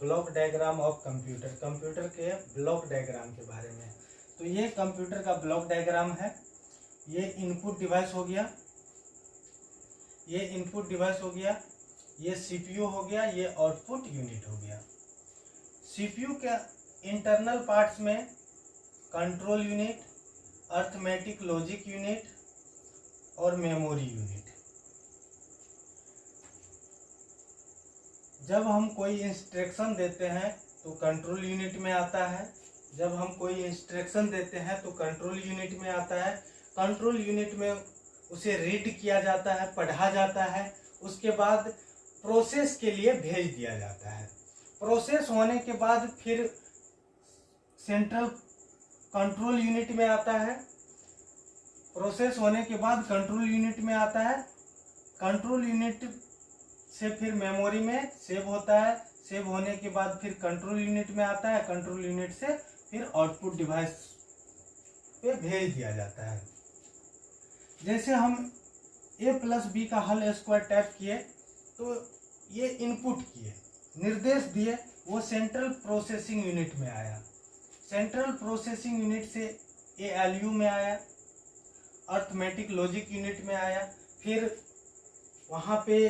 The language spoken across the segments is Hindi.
Block diagram of computer, computer के ब्लॉक डायग्राम के बारे में। तो ये कंप्यूटर का ब्लॉक डायग्राम है। ये इनपुट डिवाइस हो गया, ये इनपुट डिवाइस हो गया, ये सीपीयू हो गया, ये आउटपुट यूनिट हो गया। सीपीयू के इंटरनल पार्ट्स में control unit, arithmetic logic unit और मेमोरी यूनिट। जब हम कोई इंस्ट्रक्शन देते हैं तो कंट्रोल यूनिट में आता है, जब हम कोई इंस्ट्रक्शन देते हैं तो कंट्रोल यूनिट में आता है। कंट्रोल यूनिट में उसे रीड किया जाता है, पढ़ा जाता है, उसके बाद प्रोसेस के लिए भेज दिया जाता है। प्रोसेस होने के बाद फिर सेंट्रल कंट्रोल यूनिट में आता है। प्रोसेस होने के बाद कंट्रोल यूनिट में आता है। कंट्रोल यूनिट से फिर मेमोरी में सेव होता है। सेव होने के बाद फिर कंट्रोल यूनिट में आता है। कंट्रोल यूनिट से फिर आउटपुट डिवाइस पे भेज दिया जाता है। जैसे हम a+b का हल स्क्वायर टाइप किए तो ये इनपुट किए, निर्देश दिए, वो सेंट्रल प्रोसेसिंग यूनिट में आया। सेंट्रल प्रोसेसिंग यूनिट से ALU में आया, अर्थमेटिक लॉजिक यूनिट में आया, फिर वहाँ पे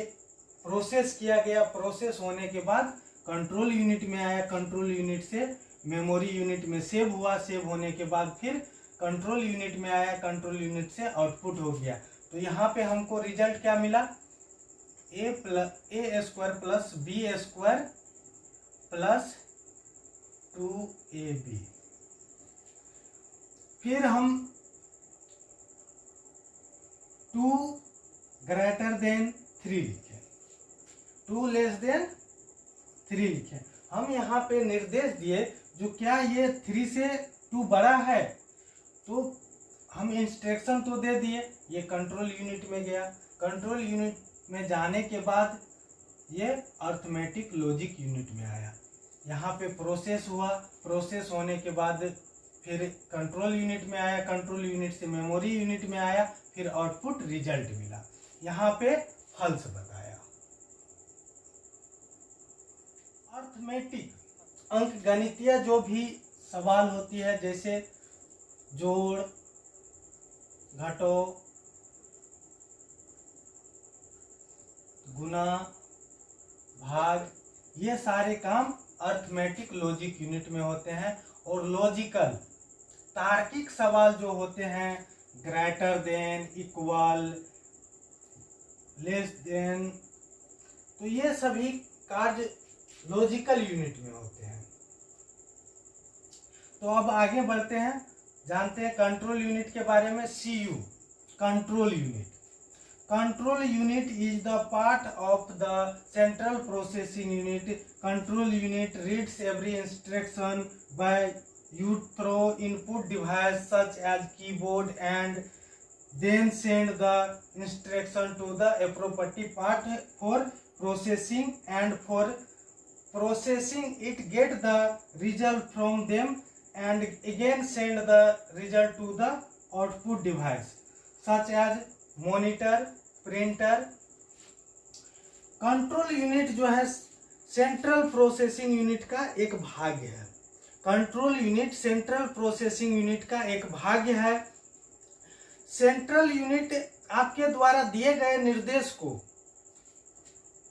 प्रोसेस किया गया। प्रोसेस होने के बाद कंट्रोल यूनिट में आया, कंट्रोल यूनिट से मेमोरी यूनिट में सेव हुआ। सेव होने के बाद फिर कंट्रोल यूनिट में आया, कंट्रोल यूनिट से आउटपुट हो गया। तो यहाँ पे हमको रिजल्ट क्या मिला, a² plus b² plus 2ab। फिर हम 2 ग्रेटर देन 3 लिखे, 2 लेस देन 3 लिखे। हम यहाँ पे निर्देश दिए जो क्या ये 3 से 2 बड़ा है, तो हम इंस्ट्रक्शन तो दे दिए, ये कंट्रोल यूनिट में गया। कंट्रोल यूनिट में जाने के बाद ये अर्थमेटिक लॉजिक यूनिट में आया। यहाँ पे प्रोसेस हुआ, प्रोसेस होने के बाद फिर कंट्रोल यूनिट में आया, कंट्रोल यूनिट से मेमोरी यूनिट में आया, फिर आउटपुट रिजल्ट मिला। यहाँ पे फॉल्स बताया। अर्थमेटिक अंकगणितीय जो भी सवाल होती है, जैसे जोड़, घटो, गुना, भाग, ये सारे काम अर्थमेटिक लॉजिक यूनिट में होते हैं। और लॉजिकल तार्किक सवाल जो होते हैं, greater than, equal, less than, तो ये सभी कार्य लॉजिकल यूनिट में होते हैं। तो अब आगे बढ़ते हैं, जानते हैं कंट्रोल यूनिट के बारे में। CU control unit. Control unit is the part of the central processing unit. Control unit reads every instruction by you through input device such as keyboard and then send the instruction to the appropriate part for processing, and for processing it get the result from them and again send the result to the output device such as monitor, printer। Control unit जो है सेंट्रल प्रोसेसिंग यूनिट का एक भाग है। Control unit central processing unit का एक भाग है। सेंट्रल यूनिट आपके द्वारा दिए गए निर्देश को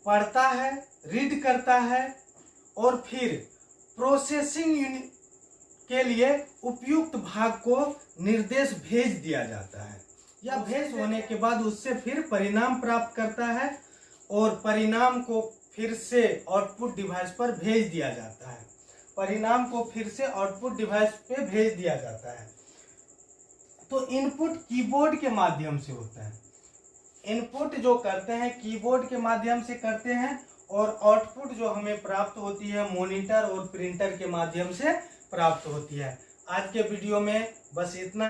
पढ़ता है, रीड करता है और फिर प्रोसेसिंग यूनिट के लिए उपयुक्त भाग को निर्देश भेज दिया जाता है। या भेज होने के बाद उससे फिर परिणाम प्राप्त करता है और परिणाम को फिर से आउटपुट डिवाइस पर भेज दिया जाता है। परिणाम को फिर से आउटपुट डिवाइस पे भेज दिया जाता है। तो इनपुट कीबोर्ड के माध्यम से होता है। इनपुट जो करते हैं कीबोर्ड के माध्यम से करते हैं और आउटपुट जो हमें प्राप्त होती है मॉनिटर और प्रिंटर के माध्यम से प्राप्त होती है। आज के वीडियो में बस इतना।